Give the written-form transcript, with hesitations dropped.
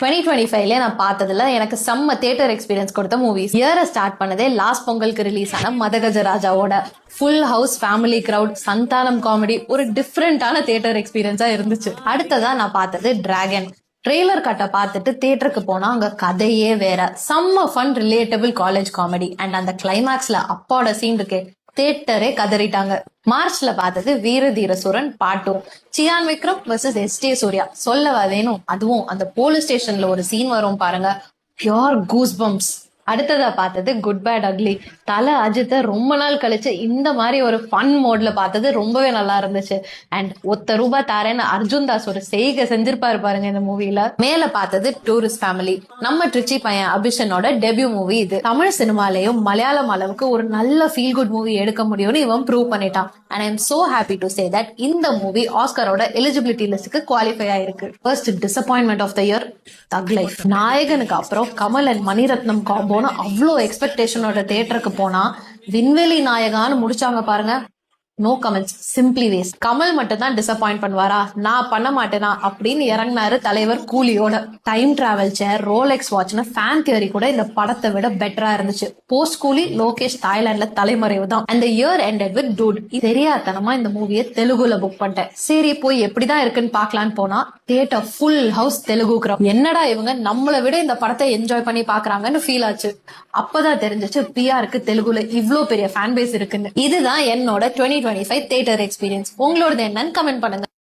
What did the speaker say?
2025ல நான் பார்த்ததுல எனக்கு செம்ம தியேட்டர் எக்ஸ்பீரியன்ஸ் கொடுத்த மூவிஸ். இயரை ஸ்டார்ட் பண்ணதே லாஸ்ட் பொங்கலுக்கு ரிலீஸ் ஆன மதகஜராஜாவோட. Full house family crowd, Santhanam comedy, ஒரு டிஃப்ரெண்டான தியேட்டர் எக்ஸ்பீரியன்ஸா இருந்துச்சு. அடுத்ததா நான் பார்த்தது டிராகன். ட்ரெய்லர் கட்டை பார்த்துட்டு தியேட்டருக்கு போனா அங்க கதையே வேற. செம்ம fun relatable college comedy and அந்த கிளைமேக்ஸ்ல அப்பாவோட சீன் இருக்கே, தியேட்டரே கதறிட்டாங்க. மார்ச்ல பார்த்தது வீர தீர சூரன் பார்ட் 2. சியான் விக்ரம் வர்சஸ் எஸ்டே சூர்யா. சொல்லவா வேணும்? அதுவும் அந்த போலீஸ் ஸ்டேஷன்ல ஒரு சீன் வரும் பாருங்க, பியோர் கூஸ் பம்ப்ஸ். அடுத்ததா பார்த்தது குட் பேட் அக்லி. தல அஜித்தை ரொம்ப நாள் கழிச்சு இந்த மாதிரி ஒரு ஃபன் மோட்ல பார்த்தது ரொம்பவே நல்லா இருந்துச்சு. அண்ட் ₹1 தாரேன்னு அர்ஜுன் தாஸ் ஒரு செய்கை செஞ்சிருப்பாரு பாருங்க இந்த மூவில. மேல பார்த்தது டூரிஸ்ட் ஃபேமிலி. நம்ம ட்ரிச்சி பையன் அபிஷனோட டெபியூ மூவி இது. தமிழ் சினிமாலையும் மலையாளம் அளவுக்கு ஒரு நல்ல ஃபீல் குட் மூவி எடுக்க முடியும்னு இவன் ப்ரூவ் பண்ணிட்டான். And I am so happy to say that இந்த மூவி ஆஸ்கரோட எலிஜிபிலிட்டி லிஸ்டுக்கு குவாலிஃபை ஆயிருக்கு. First disappointment of the year, Thug Life. நாயகனுக்கு அப்புறம் கமல் அண்ட் மணிரத்னம் காம்போன்னு அவ்வளோ எக்ஸ்பெக்டேஷனோட தியேட்டருக்கு போனா விண்வெளி நாயகான்னு முடிச்சாங்க பாருங்க. No comments, simply waste. Kamal மட்டும் தான் டிசப்பாயிண்ட் பண்ணுவாரா, நான் பண்ண மாட்டேனா அப்படின்னு இறங்கினாரு தலைவர் கூலியோட. டைம் டிராவல் சேர், ரோலெக்ஸ் வாட்ச்னு ஃபேன் தியரி கூட இந்த படத்தை விட பெட்டரா இருந்துச்சு. போஸ்ட் கூலி லோகேஷ் தாய்லாந்துல தலைமறைவு தான். அந்த இயர் எண்டட் வித் டூட். தெரியாதனமா இந்த மூவியை தெலுங்குல புக் பண்ணிட்டேன். சரி போய் எப்படிதான் இருக்குன்னு பாக்கலான்னு போனா theatre full house Telugu crowd. என்னடா இவங்க நம்மளை விட இந்த படத்தை என்ஜாய் பண்ணி பாக்குறாங்கன்னு ஃபீல் ஆச்சு. அப்பதான் தெரிஞ்சிச்சு பிஆருக்கு தெலுங்குல இவ்ளோ பெரிய ஃபேன் பேஸ் இருக்குன்னு. இதுதான் என்னோட 2025 தியேட்டர் எக்ஸ்பீரியன்ஸ். உங்களோடது என்னன்னு கமெண்ட் பண்ணுங்க.